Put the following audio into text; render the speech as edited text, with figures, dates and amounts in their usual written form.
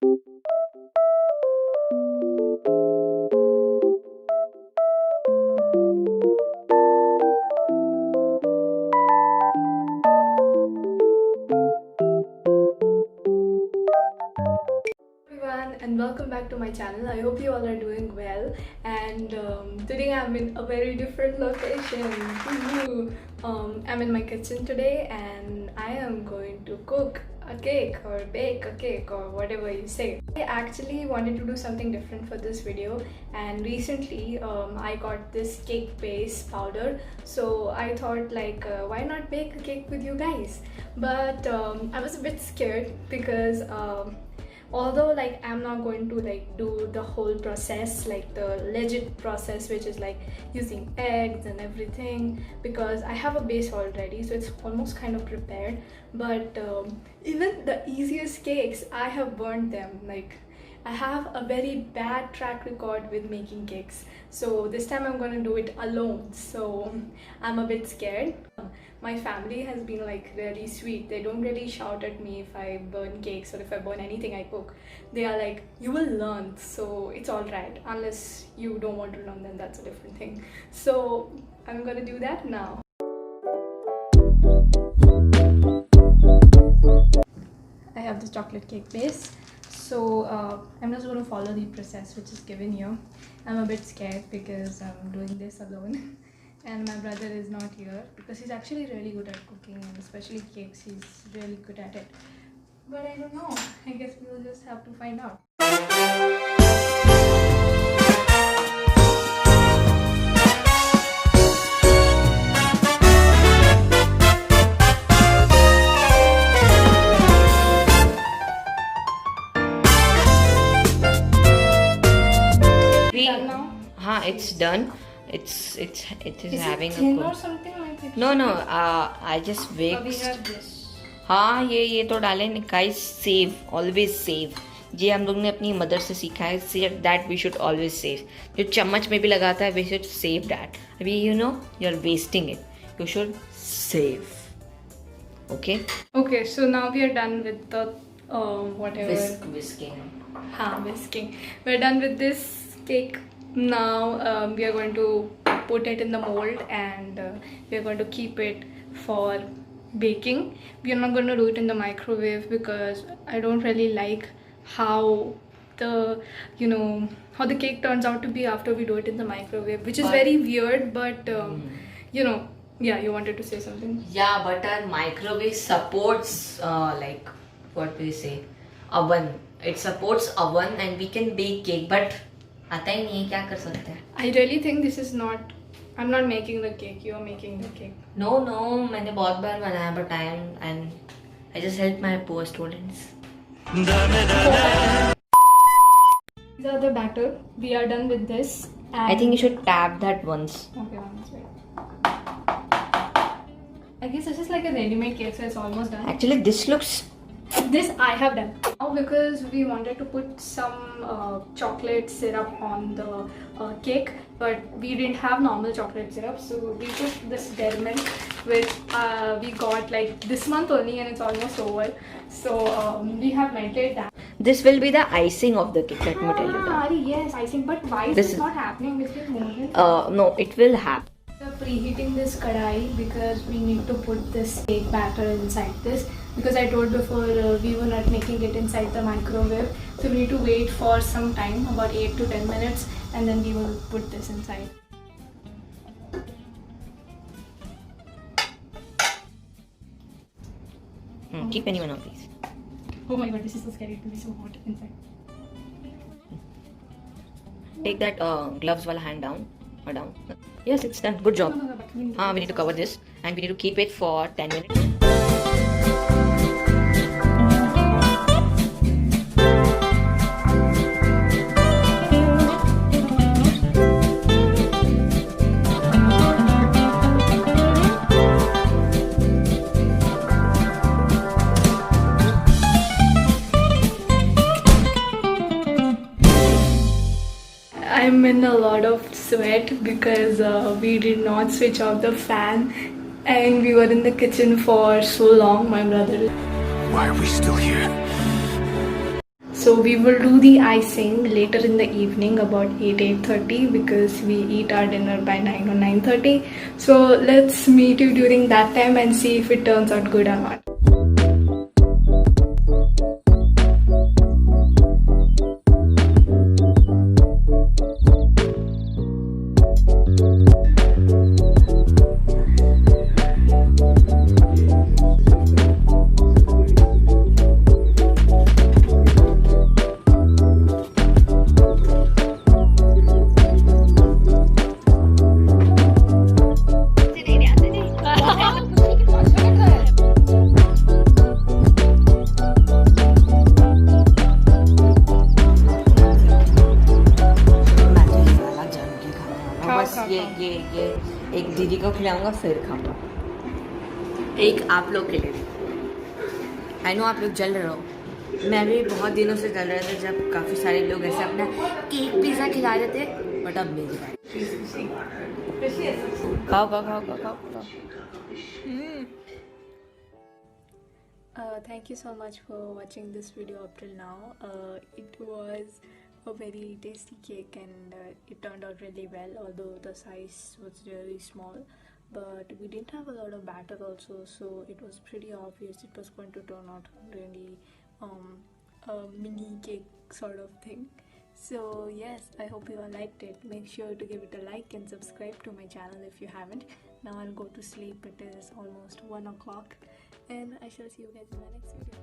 And welcome back to my channel. I hope you all are doing well, and today I'm in a very different location. I'm in my kitchen today and I am going to cook a cake or bake a cake or whatever you say. I actually wanted to do something different for this video, and recently I got this cake base powder, so I thought like why not bake a cake with you guys. But I was a bit scared because although like I'm not going to like do the whole process, like the legit process, which is like using eggs and everything, because I have a base already, so it's almost kind of prepared. But even the easiest cakes, I have burnt them. Like, I have a very bad track record with making cakes, so this time I'm going to do it alone, so I'm a bit scared. My family has been like really sweet. They don't really shout at me if I burn cakes or if I burn anything I cook. They are like, you will learn, so it's alright. Unless you don't want to learn, then that's a different thing. So I'm gonna do that now. I have this chocolate cake base, so I'm just going to follow the process which is given here. I'm a bit scared because I'm doing this alone and my brother is not here because he's actually really good at cooking, and especially cakes, he's really good at it. But I don't know, I guess we'll just have to find out. Done now? It's done. It is having it thin a or something like it? no. I just We mixed. have this. हाँ ये तो डाले नहीं. Guys, save, always save. ये हम लोग ने अपनी मदर से सीखा है. Save that, we should always save. जो चम्मच में भी लगाता है, we should save that. अभी you're wasting it. You should save. Okay. Okay, so now we are done with the whatever. Whisking. Whisking. We're done with this cake. Now we are going to put it in the mold, and we are going to keep it for baking. We are not going to do it in the microwave because I don't really like how the how the cake turns out to be after we do it in the microwave, which is very weird. But yeah, you wanted to say something? Yeah, but our microwave supports like what do you say, oven. It supports oven and we can bake cake, but आता ही नहीं है, क्या कर सकते हैं. I really think this is not. I'm not making the cake. You are making the cake. No, मैंने बहुत बार बनाया, but I just help my poor students. These are the batter. We are done with this. I think you should tap that once. Okay, once, wait. I guess this is like a ready-made cake, so it's almost done. Actually, this looks. This I have done. Now because we wanted to put some chocolate syrup on the cake, but we didn't have normal chocolate syrup, so we took this Dairy Milk, which we got like this month only, and it's almost over. So we have melted that. This will be the icing of the cake. Let me tell you that. Yes, icing. But why is this not happening with this moment? No, it will happen. We are preheating this kadai because we need to put this cake batter inside this, because I told before we were not making it inside the microwave, so we need to wait for some time, about 8 to 10 minutes, and then we will put this inside. Keep anyone on, please. Oh my god, this is so scary to be so hot inside. Take that gloves wala hand down or down. Yes, it's done. Good job. We need to cover this and we need to keep it for 10 minutes. I'm in a lot of sweat because we did not switch off the fan, and we were in the kitchen for so long, my brother. Why are we still here? So we will do the icing later in the evening about 8:30 because we eat our dinner by 9 or 9:30. So let's meet you during that time and see if it turns out good or not. ये एक दीदी को खिलाऊंगा फिर खाऊंगा, एक आप लोग के लिए। आई नो आप लोग जल रहे हो, मैं भी बहुत दिनों से जल रहे थे जब काफ़ी सारे लोग ऐसे अपना केक पिज़्ज़ा खिला रहे थे, बट अब मेरी बारी। खाओ खाओ खाओ खाओ खाओ खाओ। Thank you so much for watching this video up till now. It was a very tasty cake and it turned out really well, although the size was really small. But we didn't have a lot of batter also, so it was pretty obvious it was going to turn out really a mini cake sort of thing. So yes, I hope you all liked it. Make sure to give it a like and subscribe to my channel if you haven't. Now I'll go to sleep. It is almost 1 o'clock and I shall see you guys in my next video.